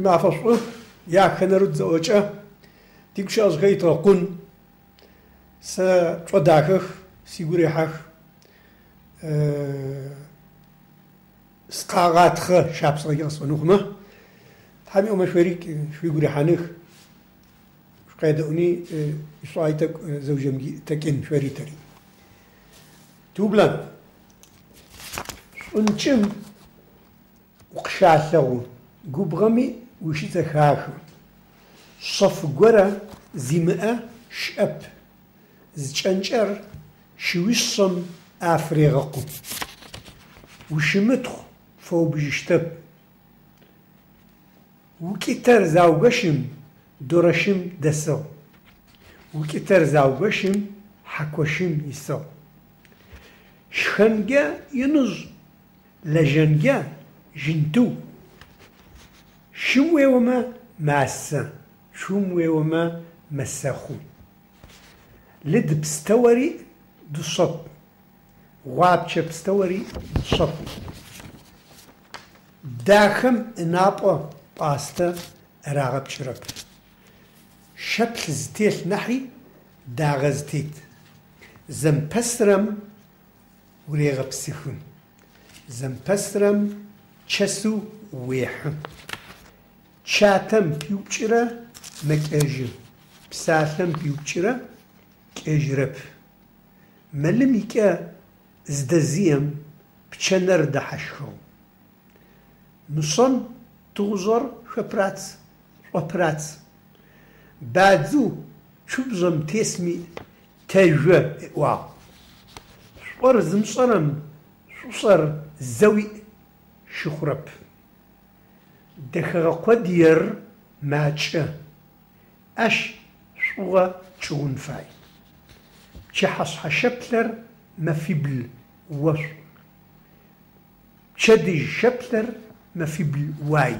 ما فصله يا كنرد زوجة تيجي أزغي تقون ستوداكه سيقولي سقاغاتخ شاب صغير صنوخمه تحمي أم شويريك شوي يقولي حانخ قيدوني شرايتك زوجة تكين شويري تري توبلان انشم وقشاثو قبغمي وشي تخاخو صف قرى زمئة شأب زجنجر شويصم أفريغقو وشمتخ فو بجشتب وكتر زاوغشم دورشم دسو وكتر زاوغشم حكوشم يسو شخنجا ينز لجنجا جنتو شموي وما ماسا شموي وما مساخو لد بستوري دصب وابتش بستوري دصب داخم نابا باستا راغب شرب شبل زتيل نحي داغزتيت زمبسرم وريغب سيخون زمبسرم چسو ويح چاتم بيوچرا مكاجم بساتم بيوچرا كاجرب ملميكا زدزيم بچنر دحشخو نصن تغزر شبرات بعدو شبزم تسمي تجوى وا صور زمصرم صور زوي شخرب دخل قدير ماتشا اش صوغا تشون فاي تشحص حشبلر ما في بل وص شدي شبلر ما في بل واي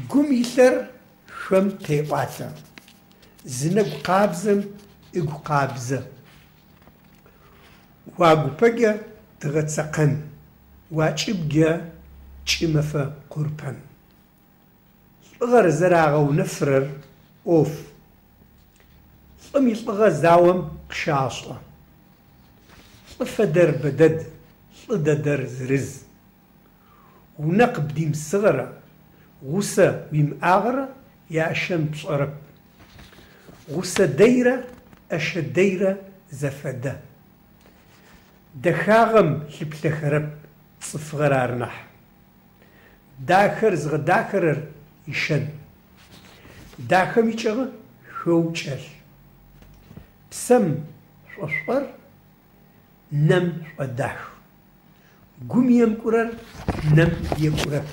قميثر شم تيباتا زنب قابزم اقو قابزة واقو بقى تغتسقن واجبقى تشمفا قربان صغر زراغة ونفرر اوف صمي صغر زاوم قشاصة صفدر بدد صددر زرز ونقب ديم صغرة غوسة بيم آغرة يا أشم بصرب غوسة دايرة أش دايرة زفدة دخاغم شبتخرب صفغرار نح داخر زغ داخرر يشن داخم يشغ شوچل بسم شوشور نم وداخ قم يمكرر نم يكرر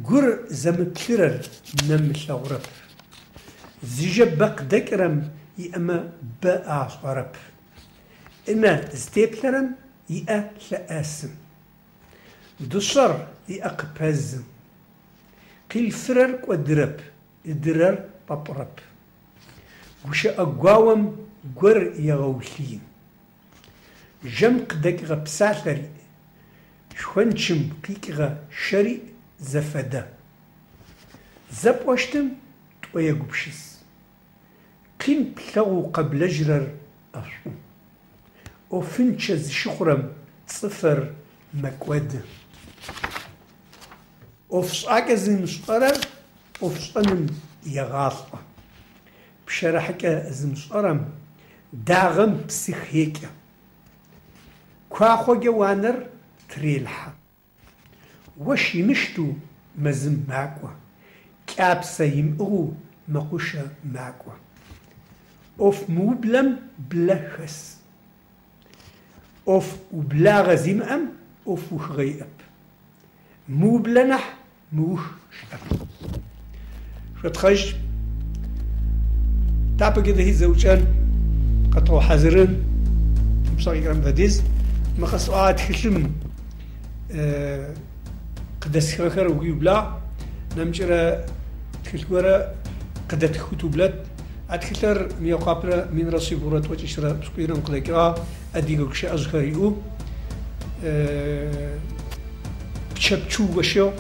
قر زمكرر نم شغرب زجبق دكرم يأما بقى صرب إنا ستيبلرم يأ لأسم دصر يأقبزم قيل فرر قدرب الدرر بابرب وش أقواوم قر يغوثين جمق دقيقة بساتري شوانشم قيقة شري زفدا زبوشتم تويا قبشس قين بلغو قبل جرر أصو وفنشز شخرم صفر مكود وفص أجزن مصطرر وفص أنم يغاطة بشرحك زمصطرم داغم بسيخيك كواخو جوانر تريلحا وش يمشتو مزم ماكوا كابسا يمقو مقوشا ماكوا اوف موبلم بلخس اوف وبلا غزيم ام اوف وش غيب موبلنح موش شاب شو تخش تابا كده هي زوجان قطعوا حذرين بصغي كرام فديز ما خصوات خشم قدس خخر ويبلا نمشرا تخلورا قدت خطوبلت أتكلر ميقابرة من راسي بورات وتشرا بسكيران قلقا أديقو كشي أزغريو بشبشو وشو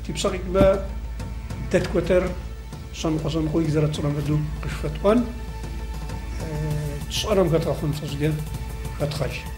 تبصق با تتكوتر صنقو يزرت صرم بدو قشفتوان تصرم كتخون تصدق كتخش